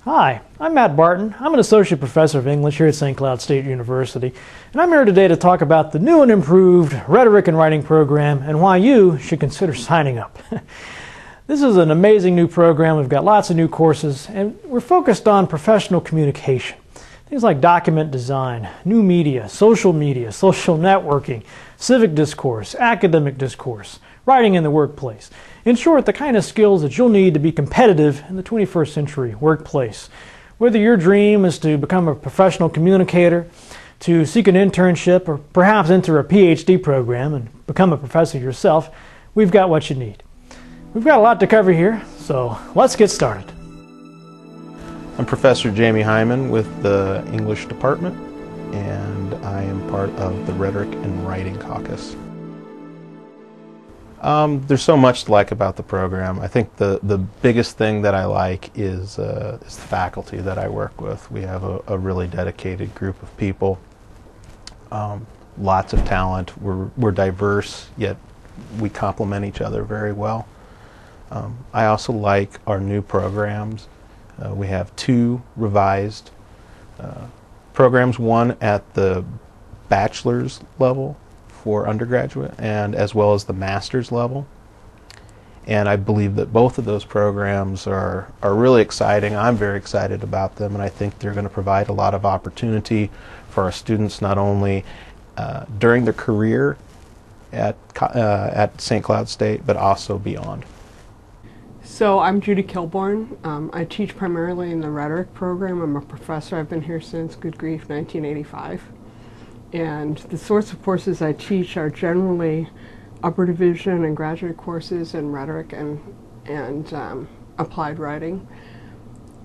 Hi, I'm Matt Barton. I'm an Associate Professor of English here at St. Cloud State University, and I'm here today to talk about the new and improved Rhetoric and Writing Program and why you should consider signing up. This is an amazing new program. We've got lots of new courses, and we're focused on professional communication. Things like document design, new media, social networking, civic discourse, academic discourse, writing in the workplace. In short, the kind of skills that you'll need to be competitive in the 21st century workplace. Whether your dream is to become a professional communicator, to seek an internship, or perhaps enter a PhD program and become a professor yourself, we've got what you need. We've got a lot to cover here, so let's get started. I'm Professor Jamie Hyman with the English Department, and I am part of the Rhetoric and Writing Caucus. There's so much to like about the program. I think the biggest thing that I like is the faculty that I work with. We have a really dedicated group of people, lots of talent. We're diverse, yet we complement each other very well. I also like our new programs. We have two revised programs, one at the bachelor's level for undergraduate and as well as the master's level. And I believe that both of those programs are really exciting. I'm very excited about them, and I think they're going to provide a lot of opportunity for our students not only during their career at St. Cloud State, but also beyond. So I'm Judy Kilborn. I teach primarily in the Rhetoric program. I'm a professor. I've been here since, good grief, 1985. And the sorts of courses I teach are generally upper division and graduate courses in rhetoric and applied writing.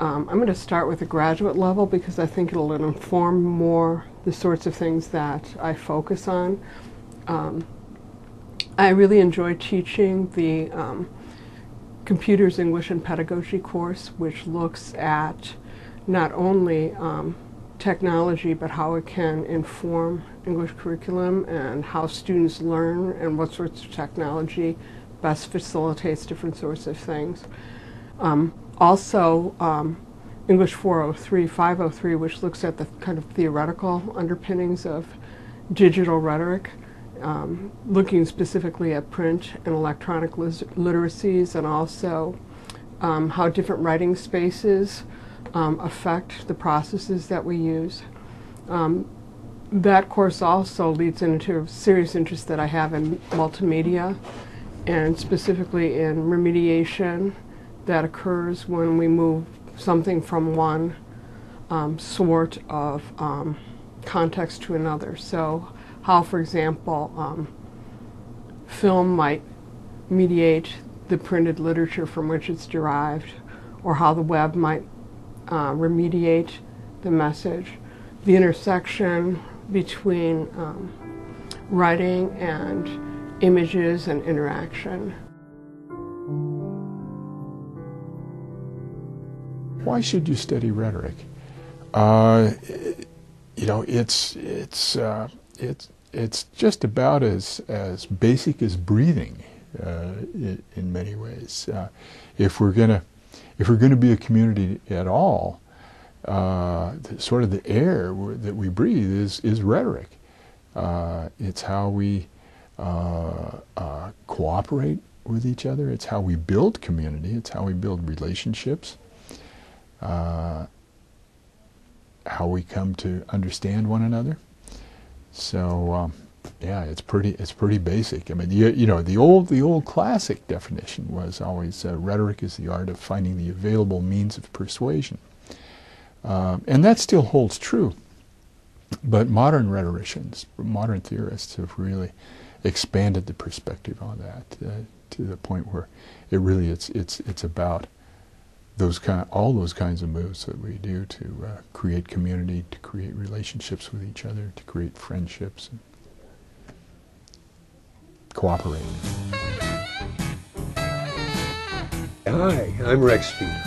I'm going to start with the graduate level because I think it'll inform more the sorts of things that I focus on. I really enjoy teaching the Computers, English, and Pedagogy course, which looks at not only technology, but how it can inform English curriculum and how students learn and what sorts of technology best facilitates different sorts of things. Also, English 403, 503, which looks at the kind of theoretical underpinnings of digital rhetoric, looking specifically at print and electronic literacies, and also how different writing spaces affect the processes that we use. That course also leads into a serious interest that I have in multimedia, and specifically in remediation that occurs when we move something from one sort of context to another. So how, for example, film might mediate the printed literature from which it's derived, or how the web might remediate the message, the intersection between writing and images and interaction. Why should you study rhetoric? You know, it's just about as basic as breathing in many ways. If we're gonna be a community at all, sort of the air that we breathe is rhetoric. It's how we cooperate with each other. It's how we build community. It's how we build relationships. How we come to understand one another. So yeah, it's pretty basic. I mean, you know, the old classic definition was always rhetoric is the art of finding the available means of persuasion, and that still holds true. But modern rhetoricians, modern theorists, have really expanded the perspective on that to the point where it really it's about all those kinds of moves that we do to create community, to create relationships with each other, to create friendships, and cooperate. Hi, I'm Rex Speeder.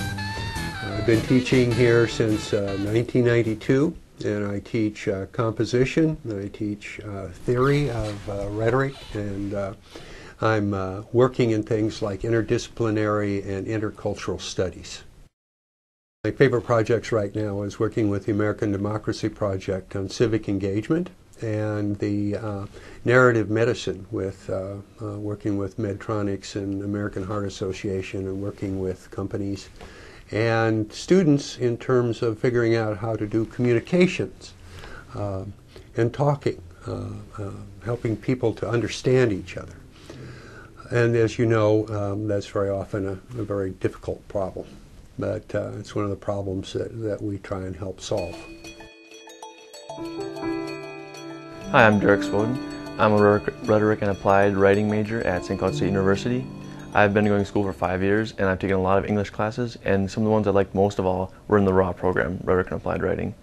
I've been teaching here since 1992, and I teach composition, I teach theory of rhetoric, and I'm working in things like interdisciplinary and intercultural studies. My favorite projects right now is working with the American Democracy Project on civic engagement, and the narrative medicine with working with Medtronics and American Heart Association, and working with companies and students in terms of figuring out how to do communications and talking, helping people to understand each other. And as you know, that's very often a very difficult problem, but it's one of the problems that we try and help solve. Hi, I'm Derek Spoden. I'm a Rhetoric and Applied Writing major at St. Cloud State University. I've been going to school for 5 years, and I've taken a lot of English classes, and some of the ones I liked most of all were in the RAW program, Rhetoric and Applied Writing.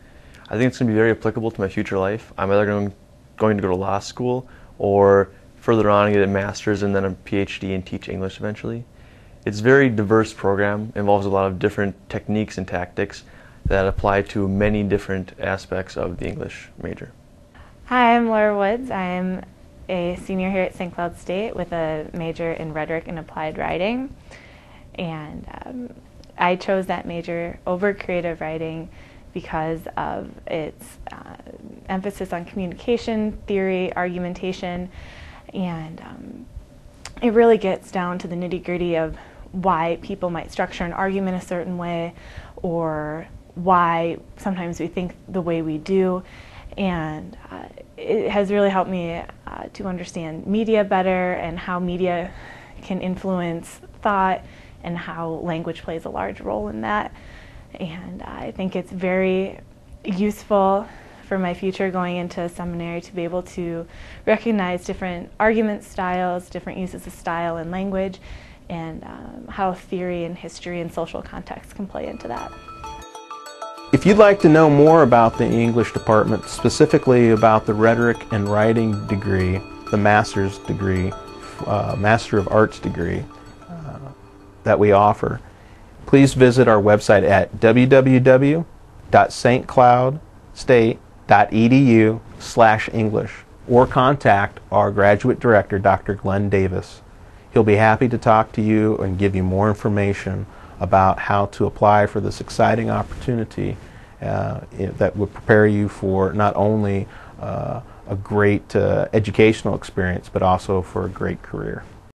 I think it's going to be very applicable to my future life. I'm either going to go to law school or further on get a master's and then a PhD and teach English eventually. It's a very diverse program, involves a lot of different techniques and tactics that apply to many different aspects of the English major. Hi, I'm Laura Woods. I'm a senior here at St. Cloud State with a major in Rhetoric and Applied Writing. And I chose that major over creative writing because of its emphasis on communication, theory, argumentation, and it really gets down to the nitty-gritty of why people might structure an argument a certain way, or why sometimes we think the way we do. And it has really helped me to understand media better and how media can influence thought and how language plays a large role in that. And I think it's very useful for my future going into seminary to be able to recognize different argument styles, different uses of style and language, and how theory and history and social context can play into that. If you'd like to know more about the English department, specifically about the Rhetoric and Writing degree, the master's degree, Master of Arts degree that we offer, please visit our website at www.stcloudstate.edu/English or contact our graduate director, Dr. Glenn Davis. He'll be happy to talk to you and give you more information about how to apply for this exciting opportunity that will prepare you for not only a great educational experience, but also for a great career.